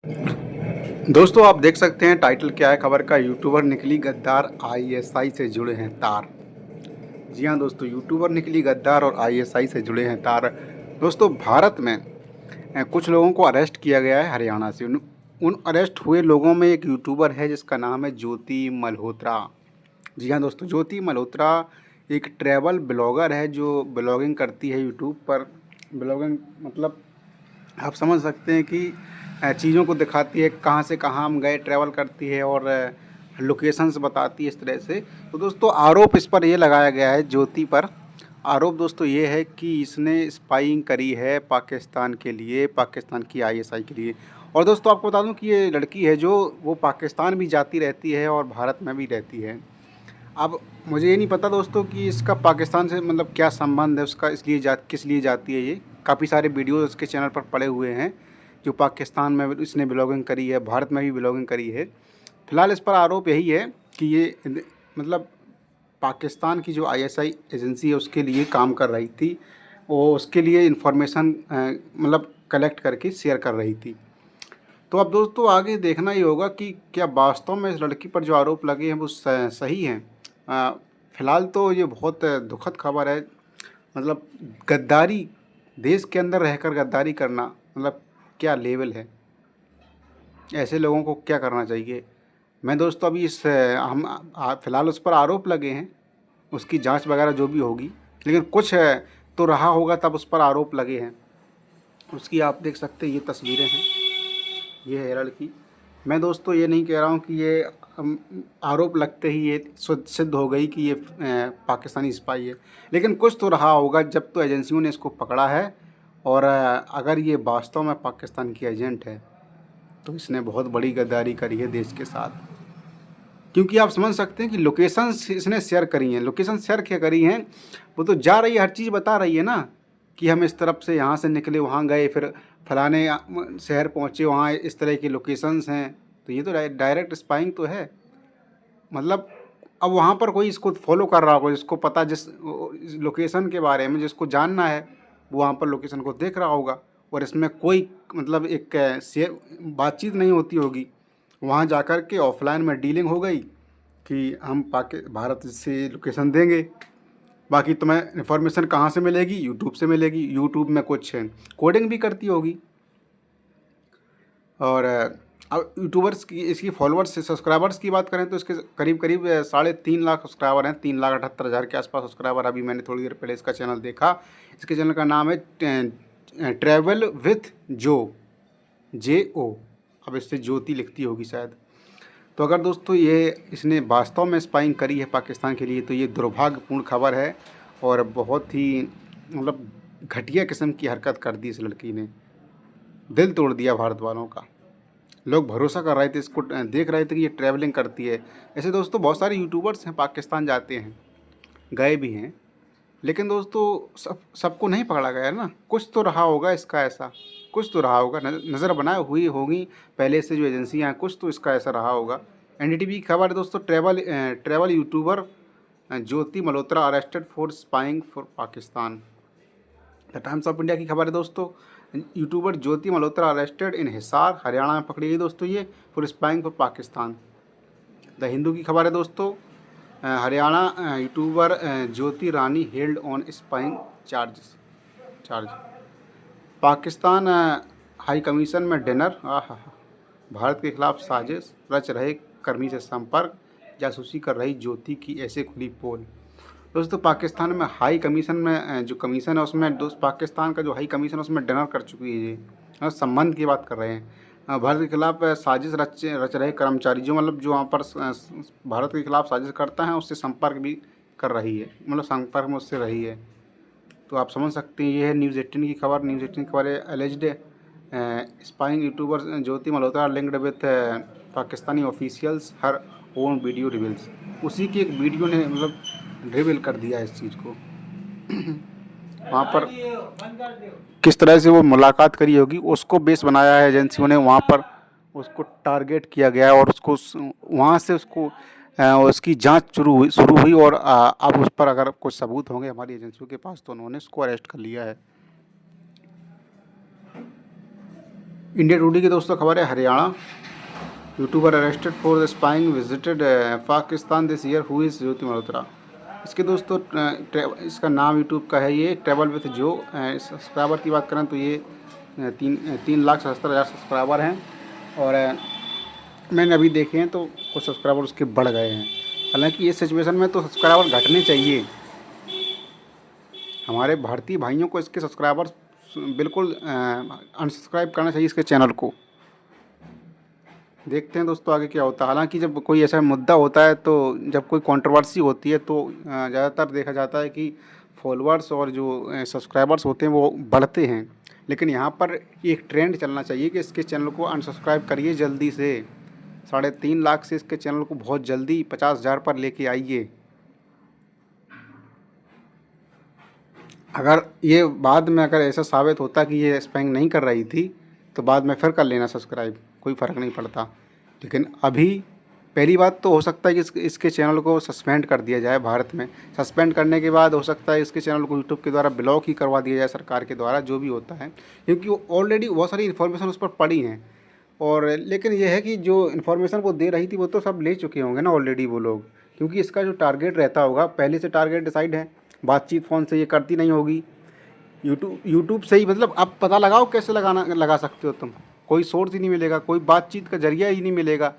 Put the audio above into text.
दोस्तों आप देख सकते हैं टाइटल क्या है खबर का। यूट्यूबर निकली गद्दार, आईएसआई से जुड़े हैं तार। जी हाँ दोस्तों, यूट्यूबर निकली गद्दार और आईएसआई से जुड़े हैं तार। दोस्तों भारत में कुछ लोगों को अरेस्ट किया गया है हरियाणा से। उन अरेस्ट हुए लोगों में एक यूट्यूबर है जिसका नाम है ज्योति मल्होत्रा। जी हाँ दोस्तों, ज्योति मल्होत्रा एक ट्रैवल ब्लॉगर है जो ब्लॉगिंग करती है यूट्यूब पर। ब्लॉगिंग मतलब आप समझ सकते हैं कि चीज़ों को दिखाती है, कहाँ से कहाँ हम गए, ट्रैवल करती है और लोकेशंस बताती है इस तरह से। तो दोस्तों आरोप इस पर ये लगाया गया है ज्योति पर। आरोप दोस्तों ये है कि इसने स्पाइंग करी है पाकिस्तान के लिए, पाकिस्तान की आईएसआई के लिए। और दोस्तों आपको बता दूं कि ये लड़की है जो वो पाकिस्तान भी जाती रहती है और भारत में भी रहती है। अब मुझे ये नहीं पता दोस्तों कि इसका पाकिस्तान से मतलब क्या संबंध है उसका, इसलिए किस लिए जाती है ये। काफ़ी सारे वीडियोज़ उसके चैनल पर पड़े हुए हैं जो पाकिस्तान में इसने ब्लॉगिंग करी है, भारत में भी ब्लॉगिंग करी है। फ़िलहाल इस पर आरोप यही है कि ये मतलब पाकिस्तान की जो आईएसआई एजेंसी है उसके लिए काम कर रही थी। वो उसके लिए इन्फॉर्मेशन मतलब कलेक्ट करके शेयर कर रही थी। तो अब दोस्तों आगे देखना ही होगा कि क्या वास्तव में इस लड़की पर जो आरोप लगे हैं वो सही हैं। फ़िलहाल तो ये बहुत दुखद खबर है। मतलब गद्दारी, देश के अंदर रहकर गद्दारी करना मतलब क्या लेवल है। ऐसे लोगों को क्या करना चाहिए। मैं दोस्तों अभी फ़िलहाल उस पर आरोप लगे हैं, उसकी जांच वगैरह जो भी होगी, लेकिन कुछ तो रहा होगा तब उस पर आरोप लगे हैं। उसकी आप देख सकते हैं ये तस्वीरें हैं, ये है लड़की। मैं दोस्तों ये नहीं कह रहा हूँ कि ये आरोप लगते ही ये सिद्ध हो गई कि ये पाकिस्तानी स्पाई है, लेकिन कुछ तो रहा होगा जब तो एजेंसियों ने इसको पकड़ा है। और अगर ये वास्तव में पाकिस्तान की एजेंट है तो इसने बहुत बड़ी गद्दारी करी है देश के साथ। क्योंकि आप समझ सकते हैं कि लोकेशंस इसने शेयर करी हैं। लोकेशन शेयर क्या करी हैं, वो तो जा रही है, हर चीज़ बता रही है ना कि हम इस तरफ से यहाँ से निकले, वहाँ गए, फिर फलाने शहर पहुँचे, वहाँ इस तरह की लोकेशंस हैं। तो ये तो डायरेक्ट स्पाइंग तो है। मतलब अब वहाँ पर कोई इसको फॉलो कर रहा होगा, जिसको पता जिस लोकेशन के बारे में जिसको जानना है वो वहाँ पर लोकेशन को देख रहा होगा। और इसमें कोई मतलब एक शेयर बातचीत नहीं होती होगी, वहाँ जाकर के ऑफलाइन में डीलिंग हो गई कि हम भारत से लोकेशन देंगे। बाकी तुम्हें इन्फॉर्मेशन कहाँ से मिलेगी, यूट्यूब से मिलेगी। यूट्यूब में कुछ कोडिंग भी करती होगी। और अब यूट्यूबर्स की, इसकी फॉलोअर्स से सब्सक्राइबर्स की बात करें तो इसके करीब करीब 3.5 लाख सब्सक्राइबर हैं। 3,78,000 के आसपास सब्सक्राइबर। अभी मैंने थोड़ी देर पहले इसका चैनल देखा। इसके चैनल का नाम है ट्रैवल विथ JO। अब इससे ज्योति लिखती होगी शायद। तो अगर दोस्तों ये इसने वास्तव में स्पाइंग करी है पाकिस्तान के लिए तो ये दुर्भाग्यपूर्ण खबर है और बहुत ही मतलब घटिया किस्म की हरकत कर दी इस लड़की ने। दिल तोड़ दिया भारत वालों का। लोग भरोसा कर रहे थे, इसको देख रहे थे कि ये ट्रैवलिंग करती है। ऐसे दोस्तों बहुत सारे यूट्यूबर्स हैं पाकिस्तान जाते हैं, गए भी हैं, लेकिन दोस्तों सबको नहीं पकड़ा गया ना। कुछ तो रहा होगा इसका ऐसा, कुछ तो रहा होगा, नज़र बनाए हुई होगी पहले से जो एजेंसियाँ हैं, कुछ तो इसका ऐसा रहा होगा। NDTV की खबर है दोस्तों, travel YouTuber Jyoti Malhotra arrested for spying for Pakistan. The times of India की खबर है दोस्तों, YouTuber Jyoti Malhotra arrested in Hisar, Haryana में पकड़ी गई दोस्तों ये for spying for Pakistan. The Hindu की खबर है दोस्तों, Haryana YouTuber Jyoti Rani held on spying charge. Pakistan high commission में डिनर। भारत के खिलाफ साजिश रच रहे कर्मी से संपर्क, जासूसी कर रही ज्योति की ऐसे खुली पोल। दोस्तों पाकिस्तान में हाई कमीशन में जो कमीशन है उसमें दोस्त पाकिस्तान का जो हाई कमीशन है उसमें डिनर कर चुकी है ये। संबंध की बात कर रहे हैं। भारत के खिलाफ साजिश रच रहे कर्मचारी, जो मतलब जो वहाँ पर भारत के खिलाफ साजिश करता है उससे संपर्क भी कर रही है, मतलब संपर्क में उससे रही है। तो आप समझ सकते हैं। ये है न्यूज़ 18 की खबर। न्यूज़ 18 की खबर है, एलिज्ड spying YouTuber Jyoti Malhotra linked with Pakistani officials, her own video reveals. उसी की एक वीडियो ने मतलब रिवील कर दिया इस चीज़ को। वहाँ पर किस तरह से वो मुलाकात करी होगी उसको बेस बनाया है एजेंसियों ने। वहाँ पर उसको टारगेट किया गया है और उसको वहाँ से उसको उसकी जांच शुरू हुई और अब उस पर अगर कुछ सबूत होंगे हमारी एजेंसियों के पास तो उन्होंने उसको अरेस्ट कर लिया है। इंडिया टुडे की दोस्तों खबर है, Haryana youtuber arrested for the spying visited Pakistan this year, who is Jyoti Malhotra. इसके दोस्तों इसका नाम यूट्यूब का है ये ट्रैवल विथ जो। सब्सक्राइबर की बात करें तो ये 3,77,000 सब्सक्राइबर हैं। और मैंने अभी देखे हैं तो कुछ सब्सक्राइबर उसके बढ़ गए हैं। हालांकि इस सिचुएशन में तो सब्सक्राइबर घटने चाहिए। हमारे भारतीय भाइयों को इसके सब्सक्राइबर बिल्कुल अनसब्सक्राइब करना चाहिए इसके चैनल को। देखते हैं दोस्तों आगे क्या होता है। हालांकि जब कोई ऐसा मुद्दा होता है, तो जब कोई कंट्रोवर्सी होती है तो ज़्यादातर देखा जाता है कि फॉलोअर्स और जो सब्सक्राइबर्स होते हैं वो बढ़ते हैं। लेकिन यहाँ पर एक ट्रेंड चलना चाहिए कि इसके चैनल को अनसब्सक्राइब करिए जल्दी से। 3.5 लाख से इसके चैनल को बहुत जल्दी 50,000 पर लेके आइए। अगर ये बाद में अगर ऐसा साबित होता कि ये स्पैम नहीं कर रही थी, तो बाद में फिर कर लेना सब्सक्राइब, कोई फ़र्क नहीं पड़ता। लेकिन अभी पहली बात तो हो सकता है कि इसके चैनल को सस्पेंड कर दिया जाए भारत में। सस्पेंड करने के बाद हो सकता है इसके चैनल को यूट्यूब के द्वारा ब्लॉक ही करवा दिया जाए सरकार के द्वारा, जो भी होता है। क्योंकि ऑलरेडी बहुत सारी इन्फॉर्मेशन उस पर पड़ी हैं। और लेकिन ये है कि जो इन्फॉर्मेशन वो दे रही थी वो तो सब ले चुके होंगे ना ऑलरेडी वो लोग। क्योंकि इसका जो टारगेट रहता होगा पहले से टारगेट डिसाइड है। बातचीत फ़ोन से ये करती नहीं होगी, यूट्यूब से ही। मतलब आप पता लगाओ कैसे लगा सकते हो तुम। कोई सोर्स ही नहीं मिलेगा, कोई बातचीत का जरिया ही नहीं मिलेगा।